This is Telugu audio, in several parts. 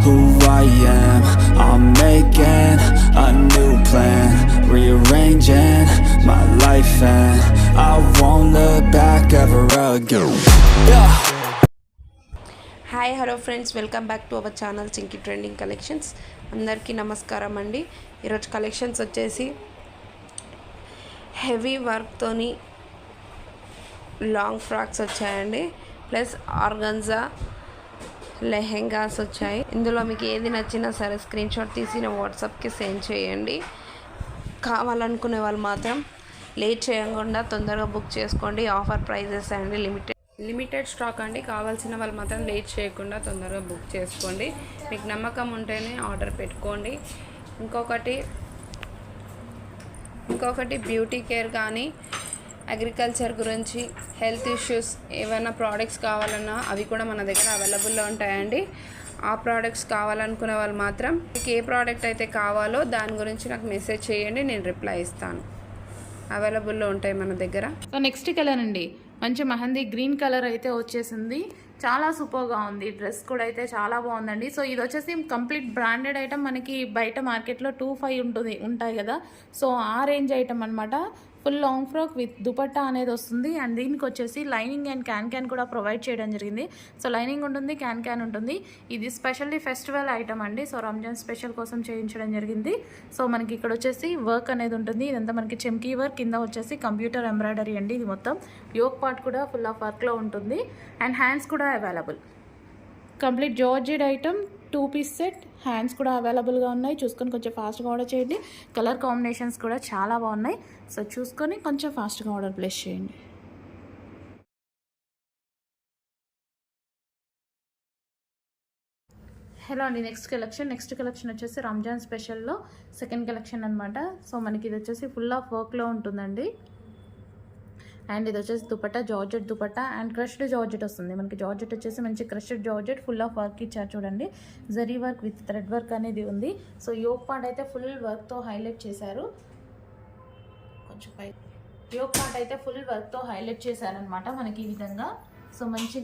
who I am. I'm making a new plan, rearranging my life, and I won't look back ever again. Yeah. Hi hello friends, welcome back to our channel Chinki trending collections. అందరికీ నమస్కారం అండి. ఈరోజు కలెక్షన్స్ వచ్చేసి హెవీ వర్క్తోని లాంగ్ ఫ్రాక్స్ వచ్చాయండి, ప్లస్ ఆర్గన్జా లెహెంగాస్ వచ్చాయి. ఇందులో మీకు ఏది నచ్చినా సరే స్క్రీన్ షాట్ తీసి నా వాట్సాప్కి సెండ్ చేయండి. కావాలనుకునే వాళ్ళు మాత్రం లేట్ చేయకుండా తొందరగా బుక్ చేసుకోండి. ఆఫర్ ప్రైజెస్ అండి, లిమిటెడ్ స్టాక్ అండి. కావాల్సిన వాళ్ళు మాత్రం లేట్ చేయకుండా తొందరగా బుక్ చేసుకోండి. మీకు నమ్మకం ఉంటేనే ఆర్డర్ పెట్టుకోండి. ఇంకొకటి బ్యూటీ కేర్ కానీ అగ్రికల్చర్ గురించి హెల్త్ ఇష్యూస్ ఏమైనా ప్రోడక్ట్స్ కావాలన్నా అవి కూడా మన దగ్గర అవైలబుల్లో ఉంటాయండి. ఆ ప్రోడక్ట్స్ కావాలనుకునే వాళ్ళు మాత్రం మీకు ఏ ప్రోడక్ట్ అయితే కావాలో దాని గురించి నాకు మెసేజ్ చేయండి, నేను రిప్లై ఇస్తాను. అవైలబుల్లో ఉంటాయి మన దగ్గర. సో నెక్స్ట్ కలర్ అండి, మంచి మెహందీ గ్రీన్ కలర్ అయితే వచ్చేసింది. చాలా సూపర్గా ఉంది. డ్రెస్ కూడా అయితే చాలా బాగుందండి. సో ఇది వచ్చేసి కంప్లీట్ బ్రాండెడ్ ఐటమ్. మనకి బయట మార్కెట్లో 2,500 ఉంటాయి కదా, సో ఆ రేంజ్ ఐటమ్ అనమాట. Full long frock with dupatta అనేది వస్తుంది. అండ్ దీనికి వచ్చేసి లైనింగ్ అండ్ క్యాన్ కూడా ప్రొవైడ్ చేయడం జరిగింది. సో లైనింగ్ ఉంటుంది, క్యాన్ ఉంటుంది. ఇది స్పెషల్లీ ఫెస్టివల్ ఐటమ్ అండి. సో రంజాన్ స్పెషల్ కోసం చేయించడం జరిగింది. సో మనకి ఇక్కడ వచ్చేసి వర్క్ అనేది ఉంటుంది. ఇదంతా మనకి చెమ్కీ వర్క్, కింద వచ్చేసి కంప్యూటర్ ఎంబ్రాయిడరీ అండి. ఇది మొత్తం యోక్ పార్ట్ కూడా ఫుల్ ఆఫ్ వర్క్లో ఉంటుంది. అండ్ హ్యాండ్స్ కూడా available. Complete georgette item, 2 piece set. Hands కూడా అవైలబుల్గా ఉన్నాయి. చూసుకొని కొంచెం ఫాస్ట్గా ఆర్డర్ చేయండి. కలర్ కాంబినేషన్స్ కూడా చాలా బాగున్నాయి. సో చూసుకొని కొంచెం ఫాస్ట్గా ఆర్డర్ ప్లేస్ చేయండి. హలో అండి, నెక్స్ట్ కలెక్షన్ వచ్చేసి రంజాన్ స్పెషల్లో సెకండ్ కలెక్షన్ అనమాట. సో మనకి ఇది వచ్చేసి ఫుల్ ఆఫ్ వర్క్లో ఉంటుందండి. అండ్ ఇది వచ్చేసి dupatta, georgette dupatta and crushed georgette వస్తుంది. మనకి జార్జెట్ వచ్చేసి మంచి crushed georgette, full of work ఇచ్చారు చూడండి. Zari work with thread work అనేది ఉంది. సో యోక్ పార్ట్ అయితే ఫుల్ వర్క్తో హైలైట్ చేశారు. కొంచెం పై యోక్ పార్ట్ అయితే ఫుల్ వర్క్తో హైలైట్ చేశారనమాట మనకి ఈ విధంగా. సో మంచి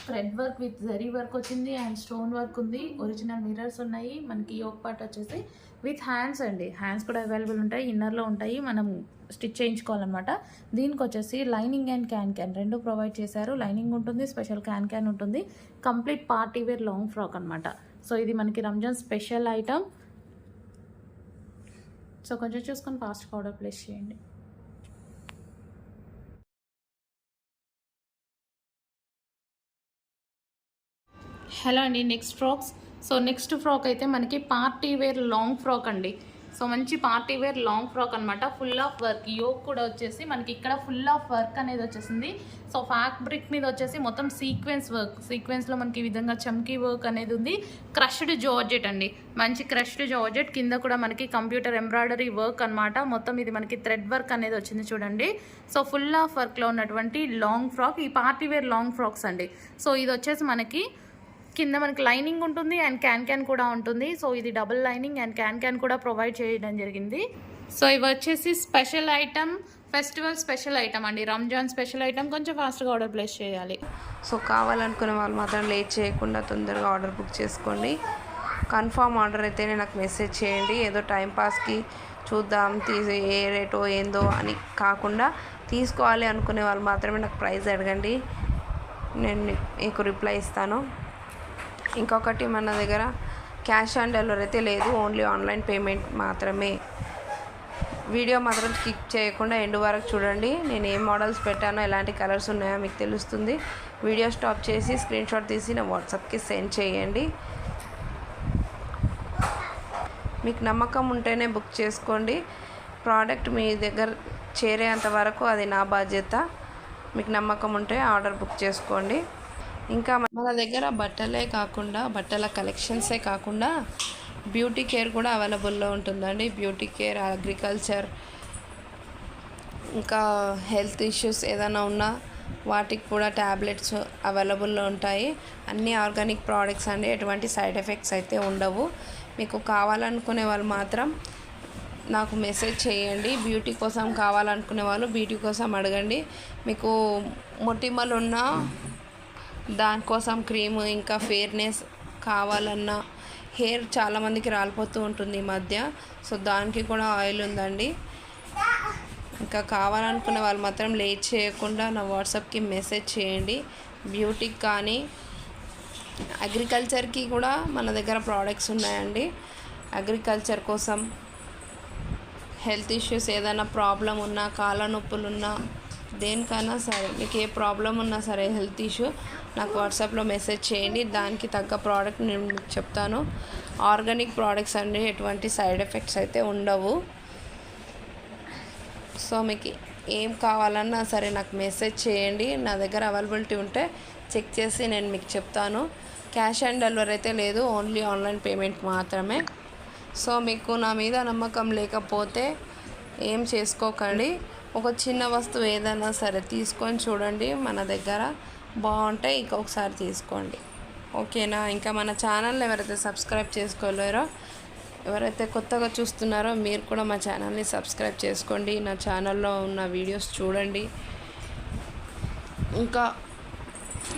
thread work with zari work వచ్చింది అండ్ స్టోన్ వర్క్ ఉంది. ఒరిజినల్ మిర్రర్స్ ఉన్నాయి. మనకి యోక్ పార్ట్ వచ్చేసి విత్ హ్యాండ్స్ అండి. హ్యాండ్స్ కూడా అవైలబుల్ ఉంటాయి, ఇన్నర్లో ఉంటాయి, మనం స్టిచ్ చేయించుకోవాలన్నమాట. దీనికి వచ్చేసి లైనింగ్ అండ్ క్యాన్ రెండు ప్రొవైడ్ చేశారు. లైనింగ్ ఉంటుంది, స్పెషల్ క్యాన్ ఉంటుంది. Complete party wear long frock అనమాట. సో ఇది మనకి రంజాన్ స్పెషల్ ఐటమ్. సో కొంచెం చూసుకొని ఫాస్ట్గా ఆర్డర్ ప్లేస్ చేయండి. హలో అండి, next frocks. So next frock అయితే మనకి పార్టీ వేర్ లాంగ్ ఫ్రాక్ అండి. సో మంచి పార్టీ వేర్ లాంగ్ ఫ్రాక్ అనమాట. ఫుల్ ఆఫ్ వర్క్, యోక్ కూడా వచ్చేసి మనకి ఇక్కడ ఫుల్ ఆఫ్ వర్క్ అనేది వచ్చేసింది. సో ఫ్యాబ్రిక్ మీద వచ్చేసి మొత్తం సీక్వెన్స్లో మనకి ఈ విధంగా చమ్కీ వర్క్ అనేది ఉంది. క్రష్డ్ జార్జెట్ అండి, మంచి క్రష్డ్ జార్జెట్. కింద కూడా మనకి కంప్యూటర్ ఎంబ్రాయిడరీ వర్క్ అనమాట. మొత్తం ఇది మనకి థ్రెడ్ వర్క్ అనేది వచ్చింది చూడండి. సో ఫుల్ ఆఫ్ వర్క్లో ఉన్నటువంటి లాంగ్ ఫ్రాక్, ఈ పార్టీ వేర్ లాంగ్ ఫ్రాక్స్ అండి. సో ఇది వచ్చేసి మనకి కింద మనకి లైనింగ్ ఉంటుంది అండ్ క్యాన్ కూడా ఉంటుంది. సో ఇది డబుల్ లైనింగ్ అండ్ క్యాన్ కూడా ప్రొవైడ్ చేయడం జరిగింది. సో ఇవి వచ్చేసి special item, festival special item అండి, రంజాన్ స్పెషల్ ఐటమ్. కొంచెం ఫాస్ట్గా ఆర్డర్ ప్లేస్ చేయాలి. సో కావాలనుకునే వాళ్ళు మాత్రం లేట్ చేయకుండా తొందరగా ఆర్డర్ బుక్ చేసుకోండి. కన్ఫామ్ ఆర్డర్ అయితేనే నాకు మెసేజ్ చేయండి. ఏదో టైంపాస్కి చూద్దాం ఏ రేటో ఏందో అని కాకుండా తీసుకోవాలి అనుకునే వాళ్ళు మాత్రమే నాకు ప్రైస్ అడగండి, నేను మీకు రిప్లై ఇస్తాను. ఇంకొకటి, మన దగ్గర క్యాష్ ఆన్ డెలివరీ అయితే లేదు, ఓన్లీ ఆన్లైన్ పేమెంట్ మాత్రమే. వీడియో మాత్రం స్కిప్ చేయకుండా ఎండ్ వరకు చూడండి. నేను ఏం మోడల్స్ పెట్టానో, ఎలాంటి కలర్స్ ఉన్నాయో మీకు తెలుస్తుంది. వీడియో స్టాప్ చేసి స్క్రీన్ షాట్ తీసి నా వాట్సాప్కి సెండ్ చేయండి. మీకు నమ్మకం ఉంటేనే బుక్ చేసుకోండి. ప్రోడక్ట్ మీ దగ్గర చేరేంత వరకు అది నా బాధ్యత. మీకు నమ్మకం ఉంటే ఆర్డర్ బుక్ చేసుకోండి. ఇంకా మన దగ్గర బట్టలే కాకుండా, బట్టల కలెక్షన్సే కాకుండా బ్యూటీ కేర్ కూడా అవైలబుల్లో ఉంటుందండి. బ్యూటీ కేర్, అగ్రికల్చర్, ఇంకా హెల్త్ ఇష్యూస్ ఏదైనా ఉన్నా వాటికి కూడా ట్యాబ్లెట్స్ అవైలబుల్లో ఉంటాయి. అన్నీ ఆర్గానిక్ ప్రోడక్ట్స్ అండి, ఎటువంటి సైడ్ ఎఫెక్ట్స్ అయితే ఉండవు. మీకు కావాలనుకునే వాళ్ళు మాత్రం నాకు మెసేజ్ చేయండి. బ్యూటీ కోసం కావాలనుకునే వాళ్ళు బ్యూటీ కోసం అడగండి. మీకు మొటిమలు ఉన్న దానికోసం క్రీమ్ ఇంకా ఫెయిర్నెస్ కావాలన్నా హెయిర్ చాలామందికి రాలిపోతూ ఉంటుంది ఈ మధ్య. సో దానికి కూడా ఆయిల్ ఉందండి. ఇంకా కావాలనుకునే వాళ్ళు మాత్రం లేట్ చేయకుండా నా వాట్సాప్కి మెసేజ్ చేయండి. బ్యూటీకి కానీ అగ్రికల్చర్కి కూడా మన దగ్గర ప్రోడక్ట్స్ ఉన్నాయండి. అగ్రికల్చర్ కోసం హెల్త్ ఇష్యూస్ ఏదైనా ప్రాబ్లం ఉన్నా, కాళ్ళ నొప్పులు ఉన్నా, దేనికైనా సరే మీకు ఏ ప్రాబ్లం ఉన్నా సరే హెల్త్ ఇష్యూ నాకు వాట్సాప్లో మెసేజ్ చేయండి. దానికి తగ్గ ప్రోడక్ట్ నేను మీకు చెప్తాను. ఆర్గానిక్ ప్రోడక్ట్స్ అండి, ఎటువంటి సైడ్ ఎఫెక్ట్స్ అయితే ఉండవు. సో మీకు ఏం కావాలన్నా సరే నాకు మెసేజ్ చేయండి. నా దగ్గర అవైలబిలిటీ ఉంటే చెక్ చేసి నేను మీకు చెప్తాను. క్యాష్ ఆన్ డెలివరీ అయితే లేదు, ఓన్లీ ఆన్లైన్ పేమెంట్ మాత్రమే. సో మీకు నా మీద నమ్మకం లేకపోతే ఏం చేసుకోకండి. ఒక చిన్న వస్తువు ఏదైనా సరే తీసుకొని చూడండి, మన దగ్గర బాగుంటాయి, ఇంకొకసారి తీసుకోండి. ఓకేనా? ఇంకా మన ఛానల్ని ఎవరైతే సబ్స్క్రైబ్ చేసుకోలేరో, ఎవరైతే కొత్తగా చూస్తున్నారో మీరు కూడా మా ఛానల్ని సబ్స్క్రైబ్ చేసుకోండి. నా ఛానల్లో ఉన్న వీడియోస్ చూడండి. ఇంకా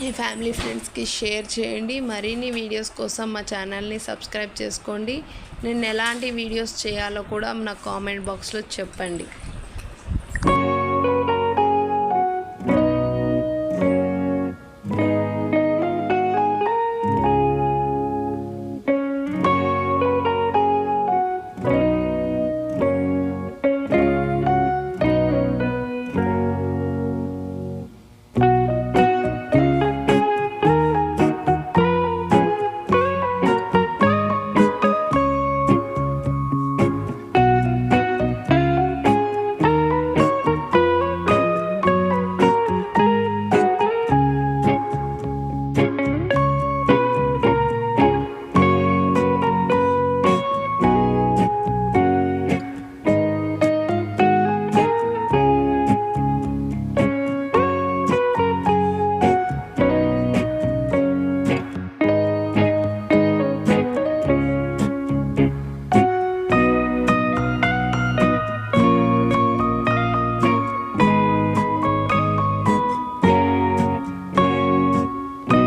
మీ ఫ్యామిలీ ఫ్రెండ్స్కి షేర్ చేయండి. మరిన్ని వీడియోస్ కోసం మా ఛానల్ని సబ్స్క్రైబ్ చేసుకోండి. నేను ఎలాంటి వీడియోస్ చేయాలో కూడా నా కామెంట్ బాక్స్లో చెప్పండి.